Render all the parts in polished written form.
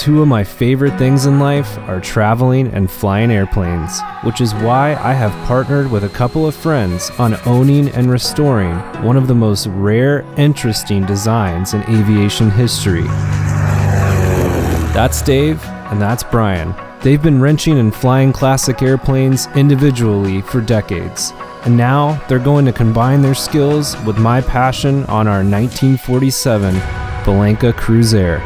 two of my favorite things in life are traveling and flying airplanes, which is why I have partnered with a couple of friends on owning and restoring one of the most rare, interesting designs in aviation history. That's Dave, and that's Brian. They've been wrenching and flying classic airplanes individually for decades, and now they're going to combine their skills with my passion on our 1947 Bellanca Cruisair.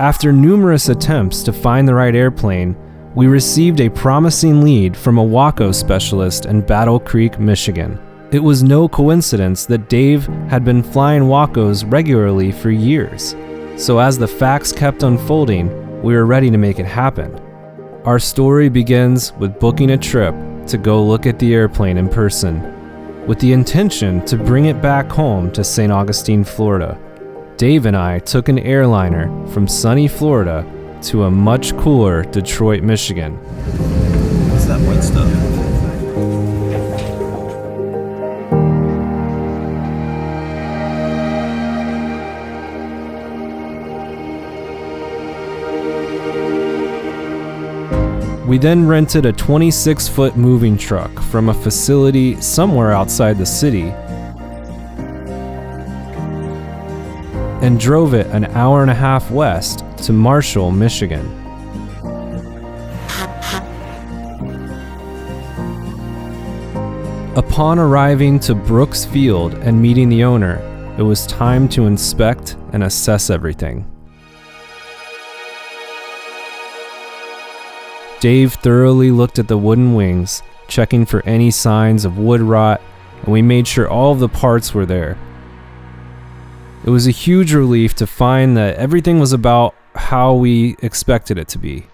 After numerous attempts to find the right airplane, we received a promising lead from a Waco specialist in Battle Creek, Michigan. It was no coincidence that Dave had been flying Wacos regularly for years. So as the facts kept unfolding, we were ready to make it happen. Our story begins with booking a trip to go look at the airplane in person, with the intention to bring it back home to St. Augustine, Florida. Dave and I took an airliner from sunny Florida to a much cooler Detroit, Michigan. What's that white stuff? We then rented a 26-foot moving truck from a facility somewhere outside the city and drove it an hour and a half west to Marshall, Michigan. Upon arriving to Brooks Field and meeting the owner, it was time to inspect and assess everything. Dave thoroughly looked at the wooden wings, checking for any signs of wood rot, and we made sure all of the parts were there. It was a huge relief to find that everything was about how we expected it to be.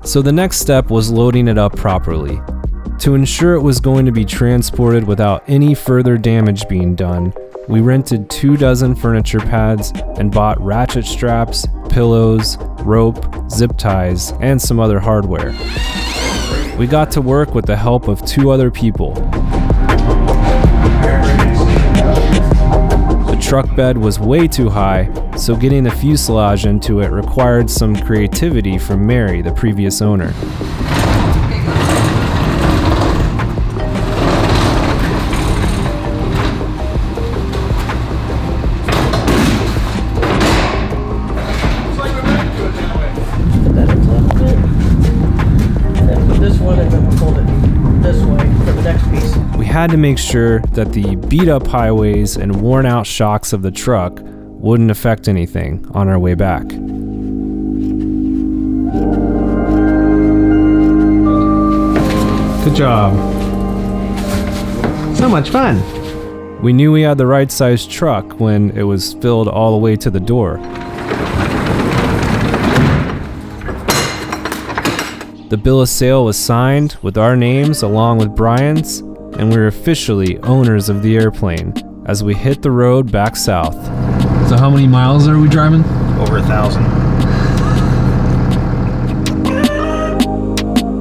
So the next step was loading it up properly. To ensure it was going to be transported without any further damage being done, we rented 24 furniture pads and bought ratchet straps, pillows, rope, zip ties, and some other hardware. We got to work with the help of 2 other people. The truck bed was way too high, so getting the fuselage into it required some creativity from Mary, the previous owner. Had to make sure that the beat-up highways and worn-out shocks of the truck wouldn't affect anything on our way back. Good job. So much fun. We knew we had the right size truck when it was filled all the way to the door. The bill of sale was signed with our names along with Brian's, and we were officially owners of the airplane as we hit the road back south. So how many miles are we driving? Over 1,000.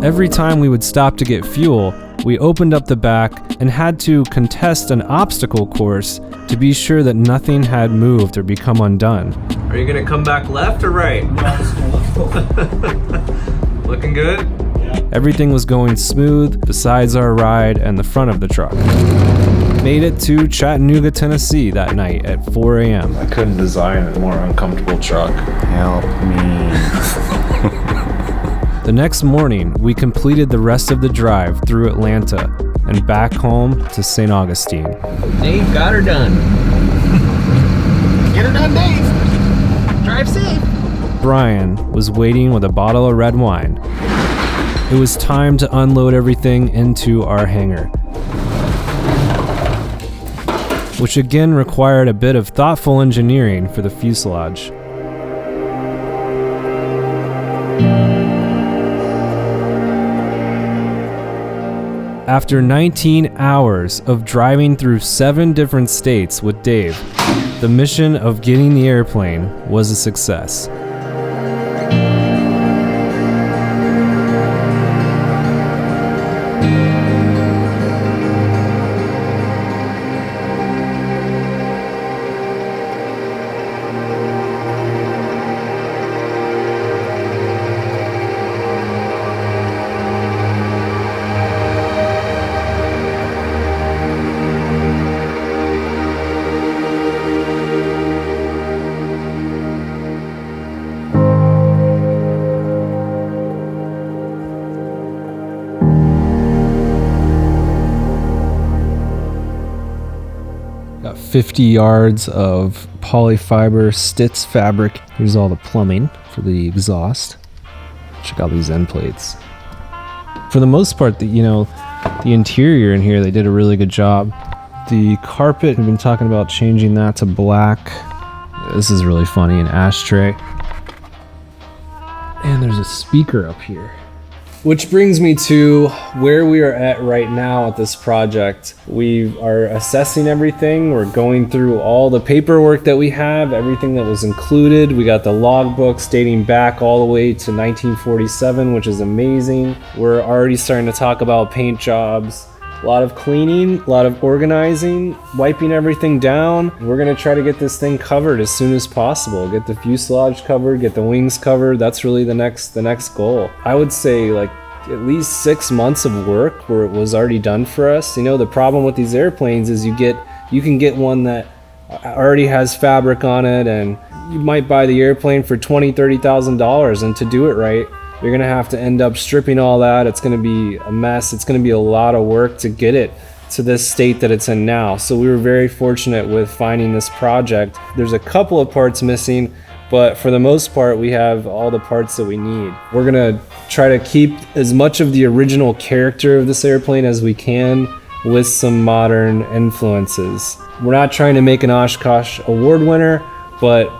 Every time we would stop to get fuel, we opened up the back and had to contest an obstacle course to be sure that nothing had moved or become undone. Are you gonna come back left or right? Looking good? Everything was going smooth besides our ride and the front of the truck. Made it to Chattanooga, Tennessee that night at 4 a.m. I couldn't design a more uncomfortable truck. Help me. The next morning, we completed the rest of the drive through Atlanta and back home to St. Augustine. Dave got her done. Get her done, Dave. Drive safe. Brian was waiting with a bottle of red wine. It was time to unload everything into our hangar, which again required a bit of thoughtful engineering for the fuselage. After 19 hours of driving through 7 different states with Dave, the mission of getting the airplane was a success. Got 50 yards of polyfiber Stitz fabric. Here's all the plumbing for the exhaust. Check out these end plates. For the most part, the interior in here, they did a really good job. The carpet, we've been talking about changing that to black. This is really funny, an ashtray. And there's a speaker up here. Which brings me to where we are at right now at this project. We are assessing everything. We're going through all the paperwork that we have, everything that was included. We got the logbooks dating back all the way to 1947, which is amazing. We're already starting to talk about paint jobs. A lot of cleaning, a lot of organizing, wiping everything down. We're gonna try to get this thing covered as soon as possible. Get the fuselage covered, get the wings covered. That's really the next goal. I would say like at least 6 months of work where it was already done for us. You know, the problem with these airplanes is you can get one that already has fabric on it, and you might buy the airplane for $20,000-$30,000, and to do it right, you're gonna have to end up stripping all that. It's gonna be a mess. It's gonna be a lot of work to get it to this state that it's in now. So we were very fortunate with finding this project. There's a couple of parts missing, but for the most part, we have all the parts that we need. We're gonna try to keep as much of the original character of this airplane as we can with some modern influences. We're not trying to make an Oshkosh award winner, but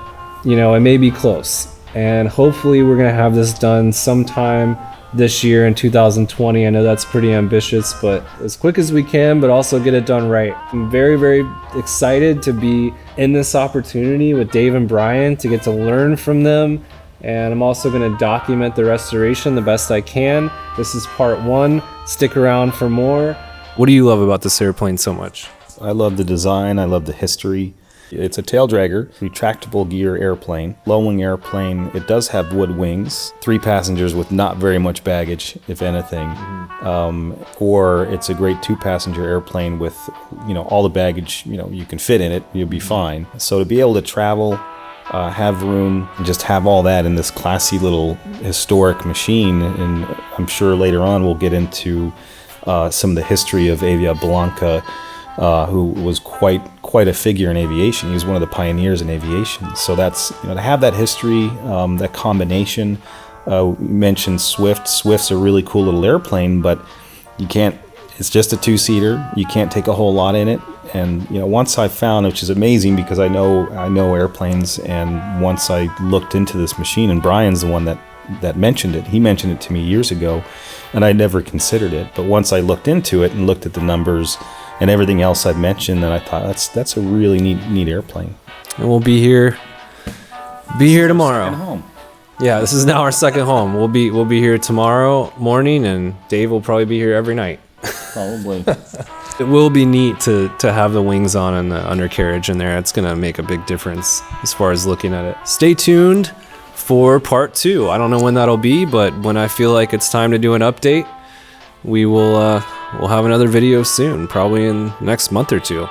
it may be close. And hopefully we're gonna have this done sometime this year in 2020. I know that's pretty ambitious, but as quick as we can, but also get it done right. I'm very, very excited to be in this opportunity with Dave and Brian, to get to learn from them. And I'm also gonna document the restoration the best I can. This is part 1. Stick around for more. What do you love about this airplane so much? I love the design. I love the history. It's a tail dragger, retractable gear airplane, low-wing airplane. It does have wood wings, 3 passengers with not very much baggage, if anything. Or it's a great 2-passenger airplane with, all the baggage, you can fit in it, you'll be fine. So to be able to travel, have room, and just have all that in this classy little historic machine, and I'm sure later on we'll get into some of the history of Bellanca, who was quite a figure in aviation. He was one of the pioneers in aviation. So that's, to have that history, that combination. You mentioned Swift. Swift's a really cool little airplane, but it's just a 2-seater. You can't take a whole lot in it. And once I found, which is amazing because I know airplanes, and once I looked into this machine, and Brian's the one that mentioned it. He mentioned it to me years ago, and I never considered it. But once I looked into it and looked at the numbers and everything else I've mentioned, and I thought that's a really neat airplane. And we'll be here tomorrow. Second home. Yeah, this is now our second home. We'll be here tomorrow morning, and Dave will probably be here every night. Probably. It will be neat to have the wings on and the undercarriage in there. It's gonna make a big difference as far as looking at it. Stay tuned for part 2. I don't know when that'll be, but when I feel like it's time to do an update, we'll have another video soon, probably in the next month or 2.